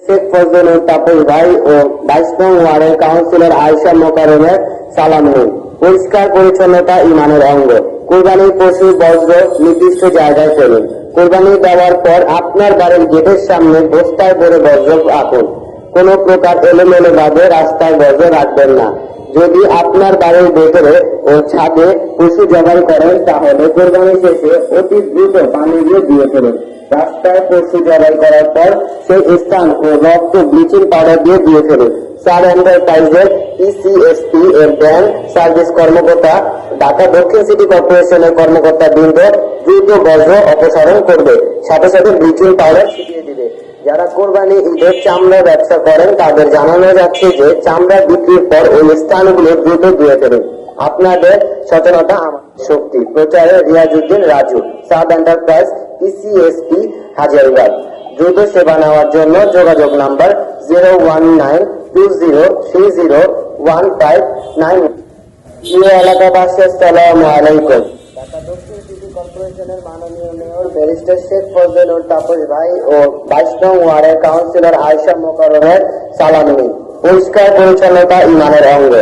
শেখ ফজলুল তাপস ভাই ও 22 নং ওয়ার্ডের কাউন্সিলর আয়েশা মোকাররমের সালাম নিন। পরিষ্কার পরিচ্ছন্নতা ইমানের অঙ্গ। কুরবানির পশু বর্জ্য নির্দিষ্ট জায়গায় ফেলুন। কুরবানি দেওয়ার পর আপনার বাড়ির গেটের সামনে বস্তায় ভরে বর্জ্য রাখুন। কোনো প্রকার এলোমেলো ভাবে রাস্তায় বর্জ্য রাখবেন না। যদি আপনার বাড়ির ভেতরে ও ছাদে পশু জবাই করেন তাহলে কোরবানি শেষে অতি দ্রুত পানি দিয়ে ফেলুন। রাস্তায় পশু জবাই করার পর সেই স্থান ও রক্ত ব্লিচিং পাউডার দিয়ে ফেলুন। সার এন্টারপ্রাইজের ইসিএসপি এর ব্যাংক সার্ভিস কর্মকর্তা ঢাকা দক্ষিণ সিটি কর্পোরেশনের কর্মকর্তা বৃন্দ দ্রুত বর্জ্য অপসারণ করবে, সাথে সাথে ব্লিচিং পাউডার ছিটিয়ে দিবে। যারা কোরবানি ঈদের চামড়া ব্যবসা করেন তাদের জানানো যাচ্ছে যে চামড়া বিক্রির পর ওই স্থানগুলো দ্রুত ধুয়ে ফেলুন। আপনাদের সচেতনতা আমার শক্তি। প্রচারে রিয়াজউদ্দিন রাজু, সাদ এন্টারপ্রাইজ, ইসিএসপি, হাজারীবাগ। দ্রুত সেবা নেওয়ার জন্য যোগাযোগ নাম্বার 01920301591। প্রিয় এলাকাবাসী, আসসালামু আলাইকুম। ঢাকা দক্ষিণ সিটি কর্পোরেশনের মাননীয় মেয়র ব্যারিস্টার শেখ ফজলুল তাপস ভাই ও 22 নং ওয়ার্ডের কাউন্সিলর আয়েশা মোকাররমের সালাম নিন। পরিষ্কার পরিচ্ছন্নতা ইমানের অঙ্গ।